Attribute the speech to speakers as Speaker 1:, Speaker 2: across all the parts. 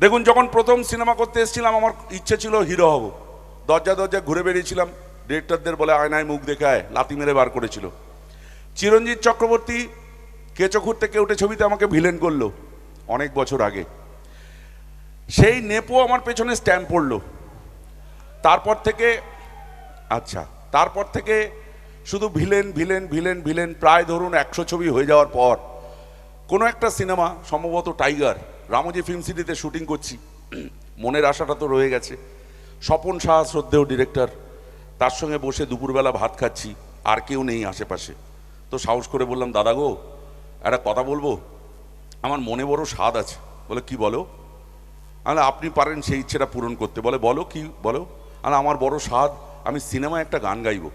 Speaker 1: দেখুন, যখন প্রথম সিনেমা করতে এসেছিলাম আমার ইচ্ছে ছিল হিরো হব। দরজা দরজা ঘুরে বেরিয়েছিলাম, ডিরেক্টরদের বলে আয়নায় মুখ দেখায়, লাথি মেরে বার করেছিল। চিরঞ্জিত চক্রবর্তী কেঁচো খুঁড়তে কেউটে ছবিতে আমাকে ভিলেন করলো অনেক বছর আগে। সেই নেপো আমার পেছনে স্ট্যাম্প পড়লো। তারপর থেকে শুধু ভিলেন ভিলেন ভিলেন ভিলেন। প্রায় ধরুন 100 ছবি হয়ে যাওয়ার পর কোনো একটা সিনেমা, সম্ভবত টাইগার, রামোজি ফিল্ম সিটিতে শুটিং করছি। মনের আশাটা তো রয়ে গেছে। স্বপন সাহা শ্রদ্ধেয় ডিরেক্টর, তার সঙ্গে বসে দুপুরবেলা ভাত খাচ্ছি, আর কেউ নেই আশেপাশে। তো সাহস করে বললাম, দাদা গো, একটা কথা বলবো, আমার মনে বড় স্বাদ আছে। বলে কি বলো? আপনি পারেন সেই ইচ্ছেটা পূরণ করতে। বলে বলো কি বলো? আমার বড় স্বাদ, আমি সিনেমায় একটা গান গাইবো।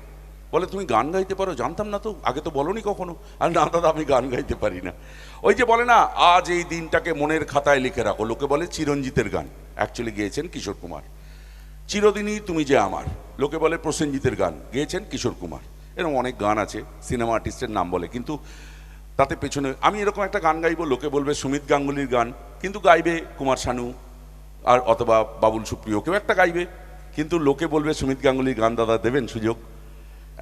Speaker 1: বলে তুমি গান গাইতে পারো? জানতাম না তো, আগে তো বলোনি কখনো। না দাদা, আমি গান গাইতে পারি না। ওই যে বলে না, আজ এই দিনটাকে মনের খাতায় লিখে রাখো। লোকে বলে চিরঞ্জিতের গান, অ্যাকচুয়ালি গেয়েছেন কিশোর কুমার। চিরদিনই তুমি যে আমার, লোকে বলে প্রসেনজিতের গান, গেয়েছেন কিশোর কুমার। এরকম অনেক গান আছে, সিনেমা আর্টিস্টের নাম বলে, কিন্তু তাতে পেছনে আমি এরকম একটা গান গাইবো, লোকে বলবে সুমিত গাঙ্গুলির গান, কিন্তু গাইবে কুমার শানু আর অথবা বাবুল সুপ্রিয়, কেউ একটা গাইবে, কিন্তু লোকে বলবে সুমিত গাঙ্গুলির গান। দাদা দেবেন সুযোগ?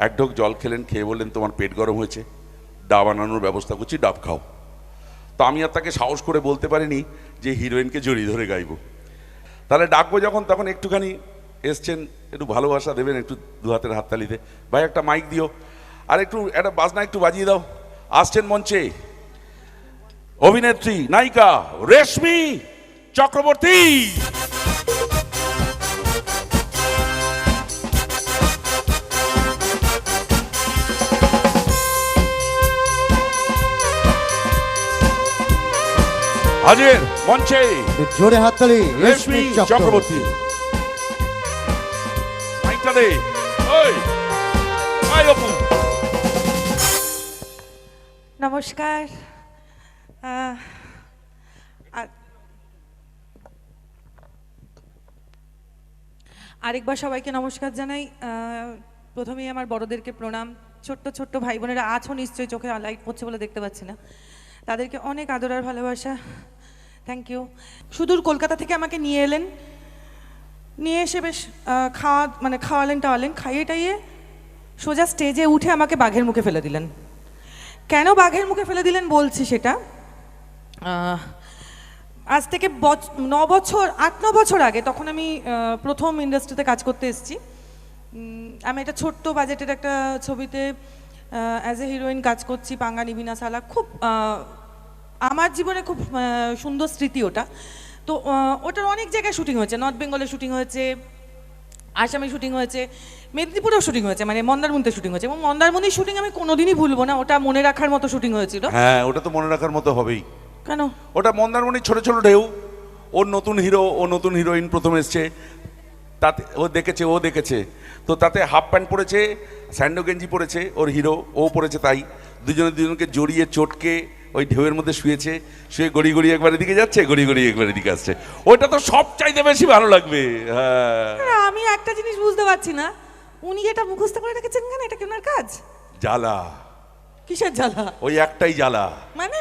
Speaker 1: এক ঢোক জল খেলেন, খেয়ে বললেন তোমার পেট গরম হয়েছে, ডাব আনানোর ব্যবস্থা করছি, ডাব খাও। তো আমি আর তাকে সাহস করে বলতে পারিনি যে হিরোইনকে জড়িয়ে ধরে গাইবো। তাহলে ডাকবো যখন, তখন একটুখানি এসছেন, একটু ভালোবাসা দেবেন, একটু দু হাতের হাততালিতে। ভাই একটা মাইক দিও, আর একটু একটা বাজনা একটু বাজিয়ে দাও। আসছেন মঞ্চে অভিনেত্রী নায়িকা রেশমি চক্রবর্তী। হাজির মঞ্চে
Speaker 2: জোরে হাততালি
Speaker 1: রেশমি চক্রবর্তী। মাইকটা দে। ওই আই অপু।
Speaker 3: নমস্কার। আরেকবার সবাইকে নমস্কার জানাই। প্রথমেই আমার বড়দেরকে প্রণাম। ছোট্ট ছোট্ট ভাই বোনেরা আছো নিশ্চয়ই, চোখে লাইট পড়ছে বলে দেখতে পাচ্ছি না, তাদেরকে অনেক আদর আর ভালোবাসা। Thank you. সুদূর কলকাতা থেকে আমাকে নিয়ে এলেন, নিয়ে এসে বেশ খাওয়ালেন টাওয়ালেন, খাইয়ে টাইয়ে সোজা স্টেজে উঠে আমাকে বাঘের মুখে ফেলে দিলেন। কেন বাঘের মুখে ফেলে দিলেন বলছি সেটা। আজ থেকে 8-9 বছর আগে, তখন আমি প্রথম ইন্ডাস্ট্রিতে কাজ করতে এসেছি। আমি একটা ছোট্ট বাজেটের একটা ছবিতে অ্যাজ এ হিরোইন কাজ করছি, পাঙ্গা নিবিনা সালা। খুব আমার জীবনে খুব সুন্দর স্মৃতি ওটা। তো ওটার অনেক জায়গায় শুটিং হয়েছে, নর্থ বেঙ্গলে শুটিং হয়েছে, আসামে শুটিং হয়েছে, মেদিনীপুরেও শুটিং হয়েছে, মানে মন্দারমণিতে শুটিং হয়েছে। এবং মন্দারমণির শুটিং আমি কোনোদিনই ভুলবো না, ওটা মনে রাখার মতো শুটিং হয়েছিল।
Speaker 1: হ্যাঁ, ওটা তো মনে রাখার মতো হবেই।
Speaker 3: কেন?
Speaker 1: ওটা মন্দারমণির ছোট ছোট ঢেউ। ওর নতুন হিরো, ও নতুন হিরোইন প্রথম এসছে, তাতে ও দেখেছে তো তাতে হাফ প্যান্ট পরেছে, স্যান্ডো গেঞ্জি পরেছে ওর হিরো, ও পরেছে তাই। দুজনকে জড়িয়ে চটকে ওই ঢেউয়ের মধ্যে শুয়ে গড়ি গড়ি একবার এদিকে যাচ্ছে, গড়ি গড়ি একবার এদিকে আসছে। ওইটা তো সব চাইতে বেশি ভালো লাগবে। হ্যাঁ,
Speaker 3: আমি একটা জিনিস বুঝতে পারছি না, উনি এটা মুখস্থ করে রেখেছেন কেন? এটা কি ওনার কাজ?
Speaker 1: জ্বালা।
Speaker 3: কিসের জ্বালা?
Speaker 1: ওই একটাই জ্বালা,
Speaker 3: মানে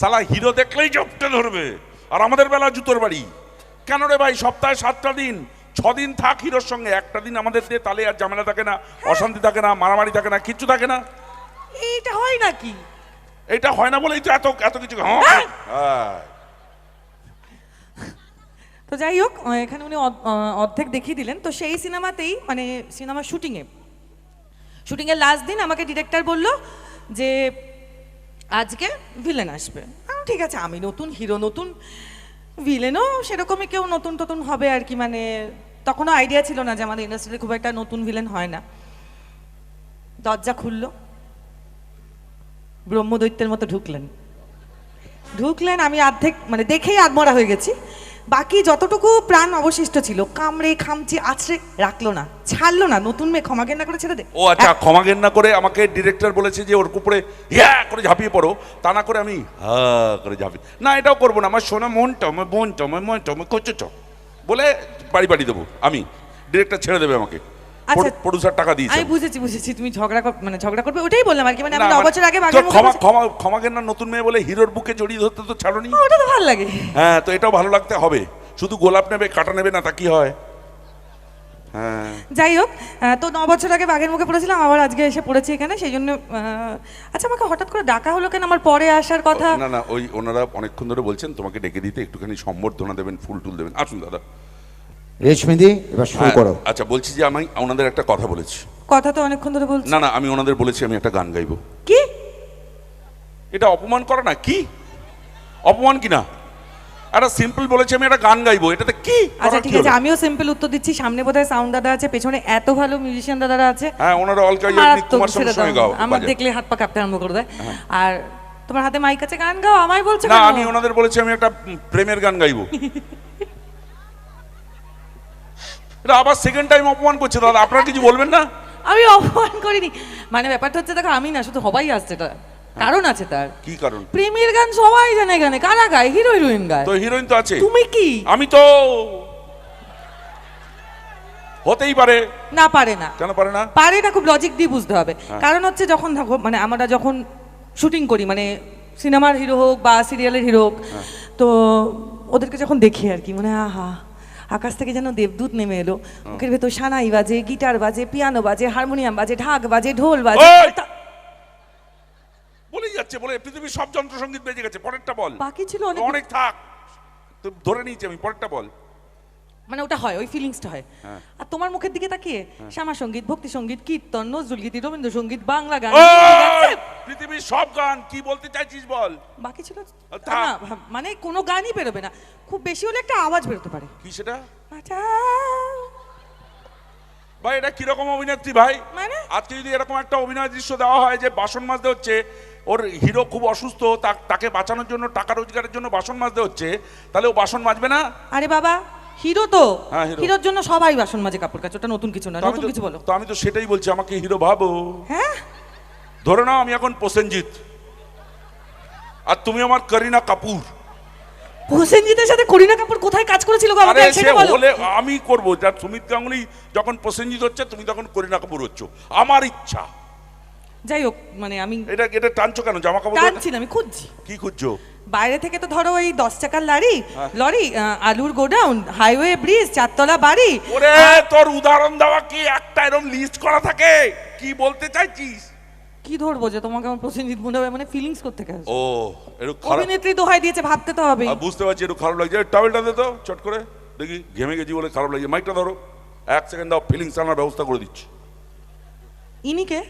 Speaker 1: সালা হিরো দেখলেই চপটে ধরবে। আর আমাদের বেলা জুতোর বাড়ি। কেন রে ভাই, সপ্তাহে 7টা দিন, 6 দিন থাক হিরোর সঙ্গে, একটা দিন আমাদের দিয়ে, তাহলে আর ঝামেলা থাকে না, অশান্তি থাকে না, মারামারি থাকে না, কিচ্ছু থাকে না।
Speaker 3: এইটা হয় নাকি?
Speaker 1: এটা হয় না বলেই তো এত কিছু।
Speaker 3: তো যাই হোক, এখানে উনি অর্ধেক দেখিয়ে দিলেন। তো সেই সিনেমাতেই, মানে সিনেমার শুটিংয়ের লাস্ট দিন আমাকে ডিরেক্টর বলল যে আজকে ভিলেন আসবে। ঠিক আছে, আমি নতুন হিরো, নতুন ভিলেনও সেরকমই কেউ নতুন হবে আর কি, মানে তখনও আইডিয়া ছিল না যে আমাদের ইন্ডাস্ট্রিতে খুব একটা নতুন ভিলেন হয় না। দরজা খুললো, ব্রহ্মদৈত্যের মতো ঢুকলেন। আমি অর্ধেক মানে দেখেই আদমরা হয়ে গেছি। বাকি যতটুকু প্রাণ অবশিষ্ট ছিল, কামড়ে খামচি আছড়ে রাখলো না, ছাড়লো না। নতুন মেয়ে, ক্ষমা ঘেন্না করে ছেড়ে দে।
Speaker 1: ও আচ্ছা, ক্ষমা ঘেন্না করে আমাকে ডিরেক্টর বলেছে যে ওর উপরে ইয়া করে ঝাঁপিয়ে পড়ো, তা না করে আমি করে ঝাঁপি না, এটাও করবো না। আমার সোনা মনটা, আমার বোনটা, আমার মনটা, আমার কোচ বলে বাড়ি দেবো আমি। ডিরেক্টর ছেড়ে দেবে আমাকে, প্রোডিউসার টাকা দিয়েছে।
Speaker 3: আমি বুঝেছি তুমি ঝগড়া করবে, ওটাই বললাম আর কি। মানে আমি 9 বছর আগে
Speaker 1: ক্ষমা ঘেন্না নতুন মেয়ে বলে হিরোর বুকে জড়িয়ে ধরতে তো ছাড়োনি।
Speaker 3: ওটা তো ভালো লাগে।
Speaker 1: হ্যাঁ, তো এটাও ভালো লাগতে হবে। শুধু গোলাপ নেবে, কাটা নেবে না, তা কি হয়? হ্যাঁ,
Speaker 3: যাই হোক, তো 9 বছর আগে বাঘের মুখে পড়েছিলাম, আবার আজকে এসে পড়েছি এখানে, সেই জন্য আচ্ছা আমাকে হঠাৎ করে ডাকা হলো কেন? আমার পরে আসার কথা।
Speaker 1: না না, ওই ওনারা অনেকক্ষণ ধরে বলছেন তোমাকে ডেকে দিতে, একটুখানি সম্বর্ধনা দেবেন, ফুল টুল দেবেন। আসুন দাদা।
Speaker 2: রেশমিদি এবার শুরু করো।
Speaker 1: আচ্ছা, বলছি যে আমি ওনাদের একটা কথা বলেছি।
Speaker 3: কথা তো অনেকক্ষণ ধরে বলছি।
Speaker 1: না না, আমি ওনাদের বলেছি আমি একটা গান গাইবো।
Speaker 3: কি?
Speaker 1: এটা অপমান করে না? কি অপমান কি না? একটা সিম্পল বলেছি আমি একটা গান গাইবো, এটাতে কি?
Speaker 3: আচ্ছা
Speaker 1: করার কি
Speaker 3: ঠিক আছে,
Speaker 1: হলো?
Speaker 3: আমিও সিম্পল উত্তর দিচ্ছি। সামনে বোধহয় সাউন্ড দাদা আছে, পেছনে এত ভালো মিউজিশিয়ান দাদারা আছে।
Speaker 1: হ্যাঁ, ওনারা অলকা ইয়াগনিক
Speaker 3: মারাত্মক,
Speaker 1: কুমার
Speaker 3: ছেড়ে
Speaker 1: সঙ্গে
Speaker 3: দাও।
Speaker 1: গাও
Speaker 3: আমার
Speaker 1: বাজায়।
Speaker 3: দেখলে হাত পা কাঁপতে আরম্ভ করে দেয়। আর তোমার হাতে মাইক আছে, গান গাও, আমায় বলছো
Speaker 1: না,
Speaker 3: কেন?
Speaker 1: আমি ওনাদের বলেছি আমি একটা প্রেমের গান গাইবো। এটা আবার সেকেন্ড টাইম অপমান করছে দাদা, আপনারা কিছু বলবেন না?
Speaker 3: আমি অপমান করিনি, মানে ব্যাপারটা হচ্ছে দেখো, আমি না শুধু সবাই আসছে, এটা কারণ আছে তার।
Speaker 1: কি কারণ?
Speaker 3: প্রেমের গান সবাই জানে, এখানে কারা গায়? হিরো হিরোইন গায়।
Speaker 1: তো হিরোইন তো আছে।
Speaker 3: তুমি কি?
Speaker 1: আমি তো হতেই পারে।
Speaker 3: না, পারে না।
Speaker 1: কেন পারে না?
Speaker 3: পারে না, খুব লজিক দিয়ে বুঝতে হবে। কারণ হচ্ছে যখন দেখো, মানে আমরা যখন শুটিং করি, মানে সিনেমার হিরো হোক বা সিরিয়ালের হিরো হোক, তো ওদেরকে যখন দেখি আর কি, মানে আহা, আকাশ থেকে যেন দেবদূত নেমে এলো। মুখের ভেতর সানাই বাজে, গিটার বাজে, পিয়ানো বাজে, হারমোনিয়াম বাজে, ঢাক বাজে, ঢোল বাজে।
Speaker 1: ওই! বলেই যাচ্ছে, বলে পৃথিবীর সব যন্ত্রসঙ্গীত বেজে গেছে। পরেরটা বল।
Speaker 3: বাকি ছিল অনেক।
Speaker 1: অনেক থাক, তো ধরে নিয়েছি আমি। পরেরটা বল।
Speaker 3: মানে ওটা হয়, ওই ফিলিংসটা হয়। আর তোমার মুখের দিকে তাকিয়ে শ্যামা সঙ্গীত, ভক্তি সঙ্গীত, কীর্তন, নজরুল গীতি, রবীন্দ্রসঙ্গীত, বাংলা গান,
Speaker 1: ওই! পৃথিবীর সব গান কি বলতে চাইছিস বল।
Speaker 3: বাকি ছিল
Speaker 1: থাক।
Speaker 3: না, মানে কোনো গানই বেরোবে না, খুব বেশি হলে একটা আওয়াজ বেরোতে পারে।
Speaker 1: কি সেটা?
Speaker 3: আচ্ছা,
Speaker 1: ভাই এটা কিরকম অভিনেত্রী ভাই?
Speaker 3: মানে?
Speaker 1: আজকে যদি এরকম একটা অভিনয় দৃশ্য দেওয়া হয় যে বাসন মাজতে হচ্ছে, ওর হিরো খুব অসুস্থ, তাকে বাঁচানোর জন্য, টাকা রোজগারের জন্য বাসন মাজতে হচ্ছে, তাহলে ও বাসন মাজবে না?
Speaker 3: আরে বাবা, হিরো তো,
Speaker 1: হ্যাঁ, হিরো।
Speaker 3: হিরোর জন্য সবাই বাসন মাজে, কাপড় কাচে, ওটা নতুন কিছু না।
Speaker 1: তো আমি
Speaker 3: নতুন
Speaker 1: তো-
Speaker 3: কিছু বলো।
Speaker 1: তো আমি তো সেটাই বলছি, আমাকে হিরো ভাবো।
Speaker 3: হ্যাঁ,
Speaker 1: ধরে নাও আমি এখন প্রসেনজিৎ, আর তুমি আমার করিনা কাপুর।
Speaker 3: প্রসেনজিতের সাথে করিনা কাপুর কোথায় কাজ করেছিল গো, আমাকে
Speaker 1: আরে সে
Speaker 3: সেটা বলো।
Speaker 1: হলে আমি করবো, যার সুমিত গাঙ্গুলি যখন প্রসেনজিৎ হচ্ছে, তুমি তখন করিনা কাপুর হচ্ছ। আমার ইচ্ছা।
Speaker 3: যাই হোক, মানে আমি
Speaker 1: এটা টানছো কেন? জামা কাপড়
Speaker 3: টানছি না, আমি খুঁজছি।
Speaker 1: কি খুঁজছো?
Speaker 3: বাইরে থেকে তো ধরো ওই 10 চাকার লরি, আলুর গোডাউন, হাইওয়ে ব্রিজ, 4 তলা বাড়ি।
Speaker 1: ওরে তোর উদাহরণ দেওয়া কি একটা এরকম লিস্ট করা থাকে? কি বলতে চাইছিস?
Speaker 3: কি ধরবো যে তোমাকে আমার প্রসেনজিৎ মনে হবে, মানে ফিলিংস করতে গেছে।
Speaker 1: ও, একটু খারাপ।
Speaker 3: অভিনেত্রী দোহাই দিয়েছে, ভাবতে তো হবেই।
Speaker 1: বুঝতে পারছি, একটু খারাপ লাগছে। টাওয়েলটা দে তো চট করে দেখি, ঘেমে গেছি বলে খারাপ লাগছে। মাইকটা ধরো, 1 সেকেন্ড দাও, ফিলিংস আনার ব্যবস্থা করে দিচ্ছি।
Speaker 3: ইনি কে?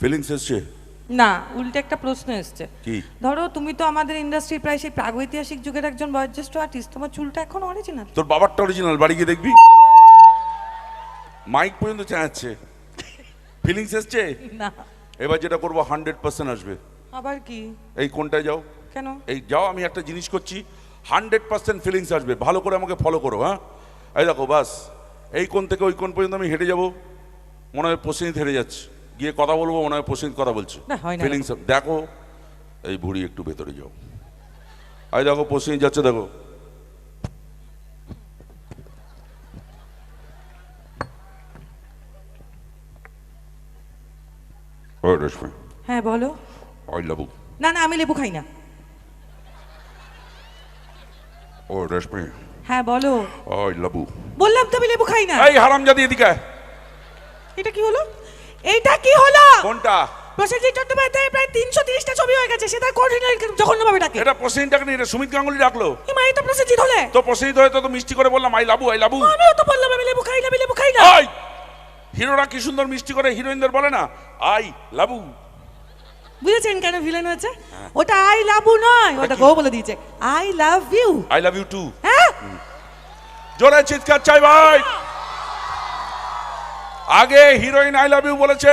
Speaker 1: ফিলিংস এসছে?
Speaker 3: না, উল্টে একটা প্রশ্ন এসছে।
Speaker 1: কি?
Speaker 3: ধরো তুমি তো আমাদের ইন্ডাস্ট্রির প্রায় সেই প্রাগৈতিহাসিক যুগের একজন বয়োজ্যেষ্ঠ আর্টিস্ট, তোমার চুলটা এখন অরিজিনাল।
Speaker 1: তোর বাবারটা অরিজিনাল, বাড়ি গিয়ে দেখবি। মাইক পর্যন্ত চাচ্ছে। ফিলিংস এসছে?
Speaker 3: না।
Speaker 1: এবার যেটা করবো 100% আসবে।
Speaker 3: আবার কি?
Speaker 1: এই কোনটায় যাও,
Speaker 3: কেন?
Speaker 1: এই যাও, আমি একটা জিনিস করছি, 100% ফিলিংস আসবে। ভালো করে আমাকে ফলো করো। হ্যাঁ, এই দেখো, বাস এই কোণ থেকে ওই কোণ পর্যন্ত আমি হেঁটে যাব, মনে হয় প্রসেনজিৎ হেঁটে যাচ্ছে। গিয়ে কথা বলবো, মনে হয় প্রসেনজিৎ কথা বলছে।
Speaker 3: না, হয় না।
Speaker 1: ফিলিংস দেখো, এই ভুড়ি একটু ভেতরে যাও, এই দেখো প্রসেনজিৎ যাচ্ছে, দেখো। ও রেশমি,
Speaker 3: হ্যাঁ বলো।
Speaker 1: I love you.
Speaker 3: না না, আমি লেবু খাই না।
Speaker 1: ও রেশমি,
Speaker 3: হ্যাঁ বলো।
Speaker 1: I love you.
Speaker 3: বললাম তো আমি লেবু খাই না।
Speaker 1: এই হারামজাদি এদিকে আয়।
Speaker 3: এটা কি হলো? এইটা কি হলো?
Speaker 1: কোনটা?
Speaker 3: প্রসেনজিৎ চট্টোপাধ্যায়ের প্রায় 330টা ছবি হয়ে গেছে, সেটা কোঅর্ডিনেট জঘন্যভাবে ডাকে।
Speaker 1: এটা প্রসেনজিৎটাকে নিয়ে, এটা সুমিত গাঙ্গুলি ডাকলো।
Speaker 3: এই মা, এটা প্রসেনজিৎ হলে?
Speaker 1: তো প্রসেনজিৎ হয়ে তো মিষ্টি করে বললাম I love you, I love you.
Speaker 3: আমিও তো বললাম আমি লেবু খাই না, আমি লেবু খাই না।
Speaker 1: আই, হিরোরা কি সুন্দর মিষ্টি করে হিরোইনদের বলে না আই লাভ ইউ।
Speaker 3: বুঝেছেন কেন ভিলেন হয়েছে? ওটা আই লাভ ইউ নয়, ওটা গো বলে দিয়েছে I love you.
Speaker 1: I love you too.
Speaker 3: হ্যাঁ,
Speaker 1: জোরে চিৎকার চাই ভাই। আগে হিরোইন আই লাভ ইউ বলেছে,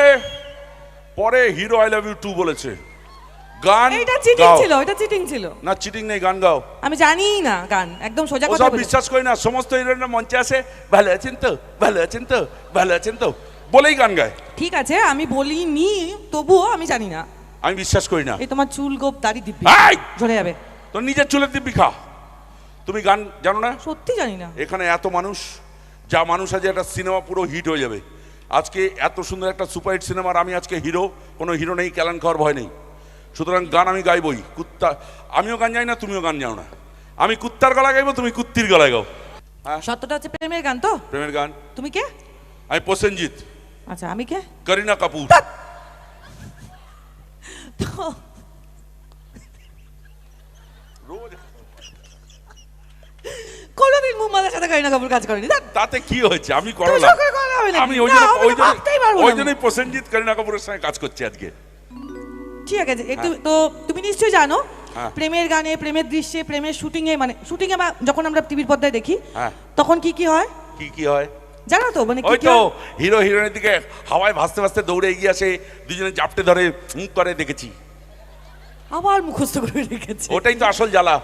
Speaker 1: পরে hero I love you too বলেছে। গান
Speaker 3: এটা চিটিং
Speaker 1: গাও।
Speaker 3: ছিল, এটা চিটিং ছিল।
Speaker 1: না, চিটিং নেই, গান গাও।
Speaker 3: আমি জানি না গান, একদম সোজা কথা
Speaker 1: ওসব
Speaker 3: বলে।
Speaker 1: বিশ্বাস করি না। সমস্ত হিরোইনরা মঞ্চে আসে, ভালো আছেন তো, ভালো আছেন তো, ভালো আছেন তো বলেই গান গায়।
Speaker 3: ঠিক আছে, আমি বলিনি, তবুও আমি জানি না।
Speaker 1: আমি বিশ্বাস করি না।
Speaker 3: এই তোমার চুল গোপ দাড়ি দিব্যি
Speaker 1: এই!
Speaker 3: ঝরে যাবে।
Speaker 1: তোর নিজের চুলের দিব্যি খা। তুমি গান জানো না?
Speaker 3: সত্যি জানি না।
Speaker 1: এখানে এত মানুষ, যা মানুষ আছে, একটা সিনেমা পুরো হিট হয়ে যাবে। আজকে এত সুন্দর একটা সুপারহিট সিনেমার আমি আজকে হিরো, কোনো হিরো নেই, ক্যালান খাওয়ার ভয় নেই। সুতরাং গান আমি গাইবই। কুত্তা, আমিও গান যাই না, তুমিও গান যাও না। আমি কুত্তার গলায় গাইবো, তুমি কুত্তির গলায় গাও। হ্যাঁ,
Speaker 3: সত্যটা হচ্ছে প্রেমের গান তো?
Speaker 1: প্রেমের গান।
Speaker 3: তুমি কে?
Speaker 1: আমি প্রসেনজিৎ।
Speaker 3: আচ্ছা, আমি কে?
Speaker 1: করিনা কাপুর।
Speaker 3: তো- কোনোদিন মুম্বাইয়ের সাথে কারিনা কাপুর কাজ করেনি। ধ্যাৎ।
Speaker 1: তাতে কি হয়েছে? আমি
Speaker 3: তুমি
Speaker 1: করলাম।
Speaker 3: শখ করে করা হবে নাকি?
Speaker 1: আমি ওই
Speaker 3: না,
Speaker 1: জন্য
Speaker 3: আমি তো ভাবতেই পারবো না
Speaker 1: ওই
Speaker 3: আমি।
Speaker 1: জন্যই প্রসেনজিৎ করিনা কাপুরের সঙ্গে কাজ করছি আজকে।
Speaker 3: ঠিক আছে, একটু তো তুমি নিশ্চয়ই জানো
Speaker 1: হ্যাঁ।
Speaker 3: প্রেমের গানে, প্রেমের দৃশ্যে, প্রেমের শুটিং এ, মানে শুটিং এ যখন আমরা টিভির পর্দায় দেখি
Speaker 1: হ্যাঁ।
Speaker 3: তখন কি কি হয়
Speaker 1: কি কি হয়
Speaker 3: জানো তো? মানে কি
Speaker 1: ওই
Speaker 3: কি
Speaker 1: তো
Speaker 3: হয়?
Speaker 1: হিরো হিরোইনের দিকে হাওয়ায় ভাসতে ভাসতে দৌড়ে এগিয়ে আসে, দুজনে জাপটে ধরে মুখ করে দেখেছি।
Speaker 3: আবার মুখস্থ করে রেখেছে।
Speaker 1: ওটাই তো আসল জ্বালা।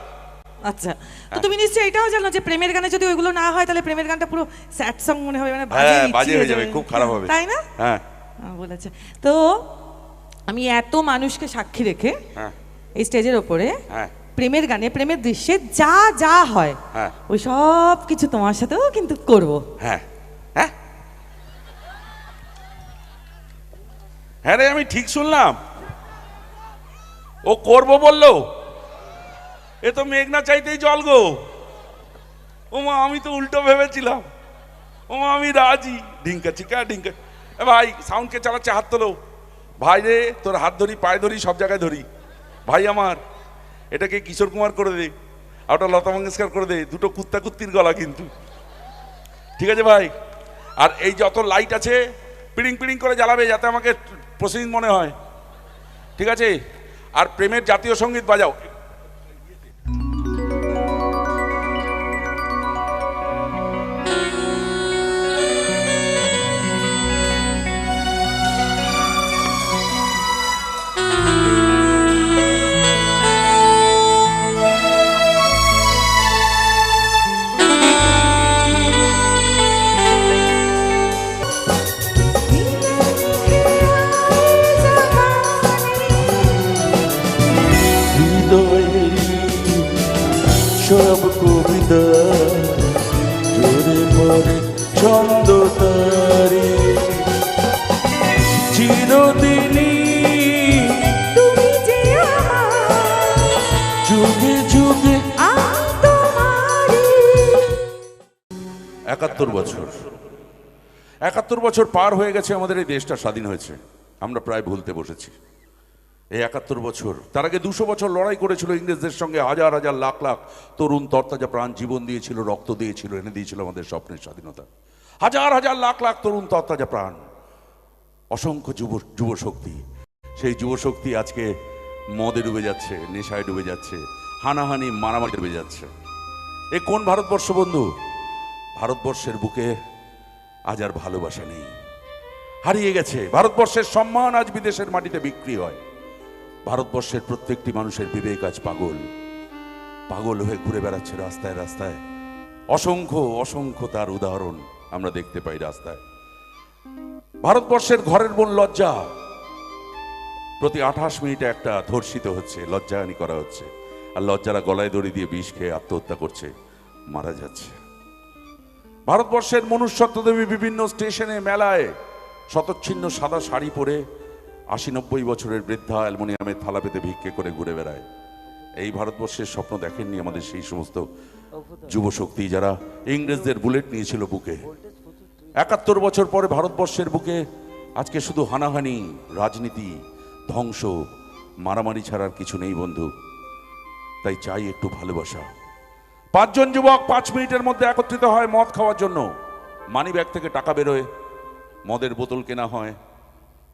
Speaker 3: আচ্ছা, তো তুমি নিশ্চয়ই এটাও জানো যে প্রেমের গানে যদি ওইগুলো না হয় তাহলে প্রেমের গানটা পুরো স্যাড সং মনে হবে, মানে
Speaker 1: হ্যাঁ,
Speaker 3: বিচ্ছিরি
Speaker 1: বাজে হয়ে যাবে, খুব খারাপ হবে।
Speaker 3: তাই না?
Speaker 1: হ্যাঁ
Speaker 3: বলেছে তো। আমি এত মানুষকে সাক্ষী রেখে
Speaker 1: হ্যাঁ
Speaker 3: এই স্টেজের ওপরে
Speaker 1: হ্যাঁ
Speaker 3: প্রেমের গানে, প্রেমের দৃশ্যে যা যা হয়
Speaker 1: হ্যাঁ
Speaker 3: ওই সব কিছু তোমার সাথেও কিন্তু করব।
Speaker 1: হ্যাঁ হ্যাঁ হ্যাঁ রে, আমি ঠিক শুনলাম? ও করবো বললো? এ তো মেঘনা চাইতেই জল গো। ওমা, আমি তো উল্টো ভেবেছিলাম। ওমা, আমি রাজি। ঢিঙ্কা চিকা ঢিঙ্কা। এ ভাই, সাউন্ডকে চালাচ্ছে, হাত তোলো। ভাই রে, তোর হাত ধরি, পায়ে ধরি, সব জায়গায় ধরি। ভাই আমার, এটাকে কিশোর কুমার করে দে, আর ওটা লতা মঙ্গেশকর করে দে। দুটো কুত্তা কুত্তির গলা কিন্তু। ঠিক আছে ভাই? আর এই যত লাইট আছে পিড়িং পিড়িং করে জ্বালাবে, যাতে আমাকে প্রসেসিং মনে হয়। ঠিক আছে? আর প্রেমের জাতীয় সঙ্গীত বাজাও।
Speaker 4: সব কবিতা জোরে পড়ে ছন্দ তারে, চিরদিনই
Speaker 3: তুমি যে আমার,
Speaker 4: যুগে যুগে।
Speaker 3: আমি তোমারই।
Speaker 1: 71 বছর, 71 বছর পার হয়ে গেছে আমাদের এই দেশটা স্বাধীন হয়েছে। আমরা প্রায় ভুলতে বসেছি এই 71 বছর। তার আগে 200 বছর লড়াই করেছিল ইংরেজদের সঙ্গে। হাজার হাজার লাখ লাখ তরুণ তরতাজা প্রাণ জীবন দিয়েছিল, রক্ত দিয়েছিল, এনে দিয়েছিল আমাদের স্বপ্নের স্বাধীনতা। হাজার হাজার লাখ লাখ তরুণ তরতাজা প্রাণ, অসংখ্য যুব শক্তি। সেই যুব শক্তি আজকে মদে ডুবে যাচ্ছে, নেশায় ডুবে যাচ্ছে, হানাহানি মারামারি ডুবে যাচ্ছে। এ কোন ভারতবর্ষ বন্ধু? ভারতবর্ষের বুকে আজ আর ভালোবাসা নেই, হারিয়ে গেছে। ভারতবর্ষের সম্মান আজ বিদেশের মাটিতে বিক্রি হয়। ভারতবর্ষের প্রত্যেকটি মানুষের বিবেক আজ পাগল, পাগল হয়ে ঘুরে বেড়াচ্ছে রাস্তায় রাস্তায়। অসংখ্য অসংখ্য তার উদাহরণ আমরা দেখতে পাই রাস্তায়। ভারতবর্ষের ঘরের বোন লজ্জা প্রতি 28 মিনিটে একটা ধর্ষিত হচ্ছে, লজ্জাহানি করা হচ্ছে। আর লজ্জারা গলায় দড়ি দিয়ে বিষ খেয়ে আত্মহত্যা করছে, মারা যাচ্ছে। ভারতবর্ষের মনুষ্যত্ব দেবী বিভিন্ন স্টেশনে, মেলায় শতচ্ছিন্ন সাদা শাড়ি পরে 80-90 বছরের বৃদ্ধা অ্যালুমিনিয়ামের থালা পেতে ভিক্ষে করে ঘুরে বেড়ায়। এই ভারতবর্ষের স্বপ্ন দেখেননি আমাদের সেই সমস্ত যুবশক্তি যারা ইংরেজদের বুলেট নিয়েছিল বুকে। 71 বছর পরে ভারতবর্ষের বুকে আজকে শুধু হানাহানি, রাজনীতি, ধ্বংস, মারামারি ছাড়ার কিছু নেই বন্ধু। তাই চাই একটু ভালোবাসা। 5 জন যুবক 5 মিনিটের মধ্যে একত্রিত হয় মদ খাওয়ার জন্য। মানি ব্যাগ থেকে টাকা বেরোয়, মদের বোতল কেনা হয়,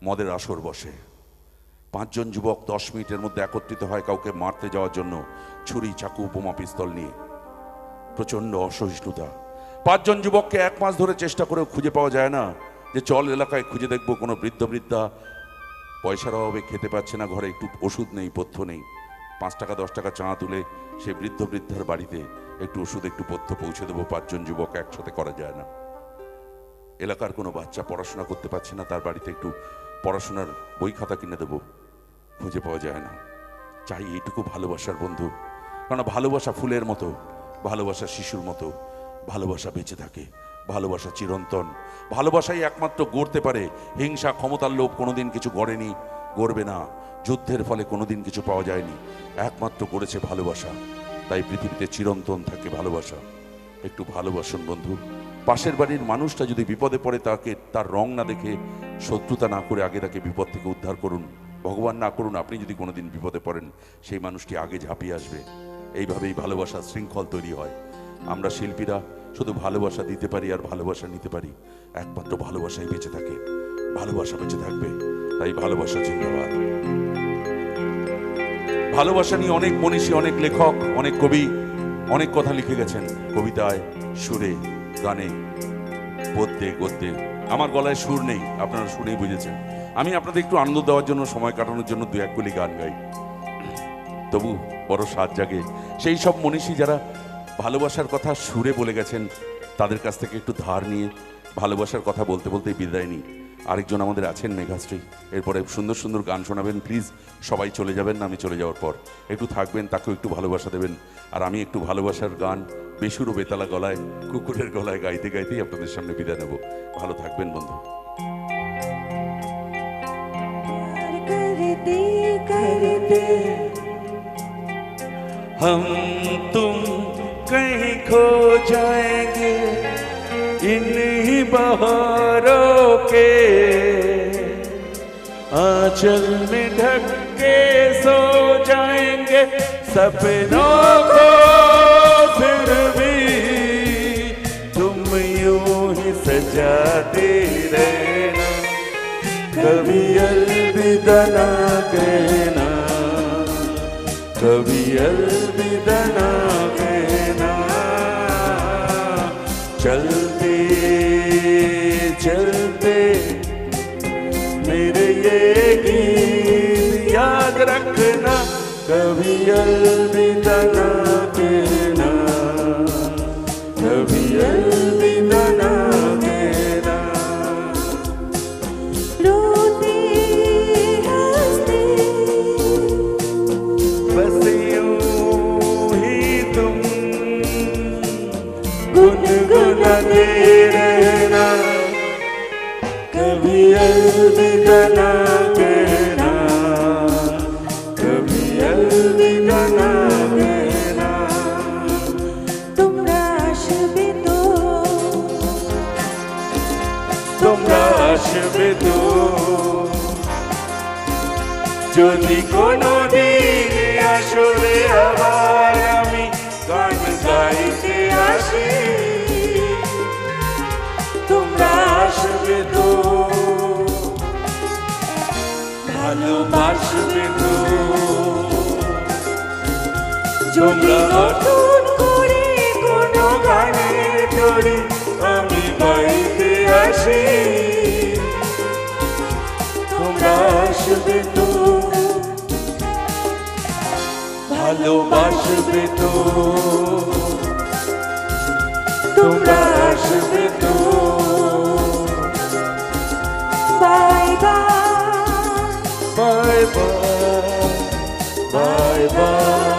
Speaker 1: মদের আসর বসে। 5 জন যুবক 10 মিনিটের মধ্যে একত্রিত হয় কাউকে মারতে যাওয়ার জন্য, ছুরি, চাকু, বোমা, পিস্তল নিয়ে। প্রচন্ড অসহিষ্ণুতা। 5 জন যুবককে 1 মাস ধরে চেষ্টা করেও খুঁজে পাওয়া যায় না। যে চল এলাকায় খুঁজে দেখবো কোনো বৃদ্ধ বৃদ্ধা পয়সার অভাবে খেতে পাচ্ছে না, ঘরে একটু ওষুধ নেই, পথ্য নেই। 5 টাকা 10 টাকা চাঁদা তুলে সেই বৃদ্ধ বৃদ্ধার বাড়িতে একটু ওষুধ, একটু পথ্য পৌঁছে দেবো। 5 জন যুবক একসাথে করা যায় না। এলাকার কোনো বাচ্চা পড়াশোনা করতে পারছে না, তার বাড়িতে একটু পড়াশোনার বই খাতা কিনে দেবো। খুঁজে পাওয়া যায় না। চাই এইটুকু ভালোবাসার বন্ধু, কারণ ভালোবাসা ফুলের মতো, ভালোবাসা শিশুর মতো, ভালোবাসা বেঁচে থাকে, ভালোবাসা চিরন্তন। ভালোবাসাই একমাত্র গড়তে পারে। হিংসা, ক্ষমতার লোভ কোনোদিন কিছু গড়েনি, গড়বে না। যুদ্ধের ফলে কোনোদিন কিছু পাওয়া যায়নি, একমাত্র গড়েছে ভালোবাসা। তাই পৃথিবীতে চিরন্তন থাকে ভালোবাসা। একটু ভালোবাসুন বন্ধু। পাশের বাড়ির মানুষটা যদি বিপদে পড়ে, তাকে তার রং না দেখে, শত্রুতা না করে আগে তাকে বিপদ থেকে উদ্ধার করুন। ভগবান না করুন, আপনি যদি কোনোদিন বিপদে পড়েন, সেই মানুষটি আগে ঝাঁপিয়ে আসবে। এইভাবেই ভালোবাসার শৃঙ্খল তৈরি হয়। আমরা শিল্পীরা শুধু ভালোবাসা দিতে পারি আর ভালোবাসা নিতে পারি। একমাত্র ভালোবাসাই বেঁচে থাকে, ভালোবাসা বেঁচে থাকবে। তাই ভালোবাসা জিন্দাবাদ। ভালোবাসা নিয়ে অনেক মনীষী, অনেক লেখক, অনেক কবি অনেক কথা লিখে গেছেন, কবিতায়, সুরে, গানে, পদ্যে, গদ্যে। আমার গলায় সুর নেই, আপনারা শুনেই বুঝেছেন। আমি আপনাদের একটু আনন্দ দেওয়ার জন্য, সময় কাটানোর জন্য দু এক কলি গান গাই, তবু বড় স্বাদ জাগে। সেই সব মনীষী যারা ভালোবাসার কথা সুরে বলে গেছেন, তাদের কাছ থেকে একটু ধার নিয়ে ভালোবাসার কথা বলতে বলতেই বিদায় নিই। আরেকজন আমাদের আছেন মেঘাশ্রী, এরপরে সুন্দর সুন্দর গান শোনাবেন। প্লিজ সবাই চলে যাবেন না, আমি চলে যাওয়ার পর একটু থাকবেন, তাকেও একটু ভালোবাসা দেবেন। আর আমি একটু ভালোবাসার গান বেসুরো বেতালা গলায়, কুকুরের গলায় গাইতে গাইতেই আপনাদের সামনে বিদায় নেব। ভালো থাকবেন বন্ধু।
Speaker 3: करते करते
Speaker 4: हम तुम कहीं खो जाएंगे इन्हीं बहारों के आंचल में ढक के सो जाएंगे सपनों को। फिर भी तुम यूं ही सजाते रहना, कभी अलविदा ना कहना, कभी अलविदा ना कहना। चलते चलते मेरे ये गीत याद रखना, कभी अलविदा ना कहना, कभी अलविदा ना कहना।
Speaker 3: रोते हंसते
Speaker 4: बस यूं ही तुम गुनगुनाते रहना, कभी अलविदा ना कहना, कभी अलविदा ना कहना।
Speaker 3: তোমরা আসবে তো,
Speaker 4: তোমরা আসবে তো, যদি কোনোদিন আসলে আবার আমি গান গাইতে আসি। তোমরা আসবে তো, ভালোবাসবে তো,
Speaker 3: যদি নতুন করে
Speaker 4: কোনো গানের তরি আমি গাইতে আসি। তোমরা আসবে তো, ভালোবাসবে তো, তোমরা আসবে তো।
Speaker 3: Bye bye
Speaker 4: Bye bye, bye bye.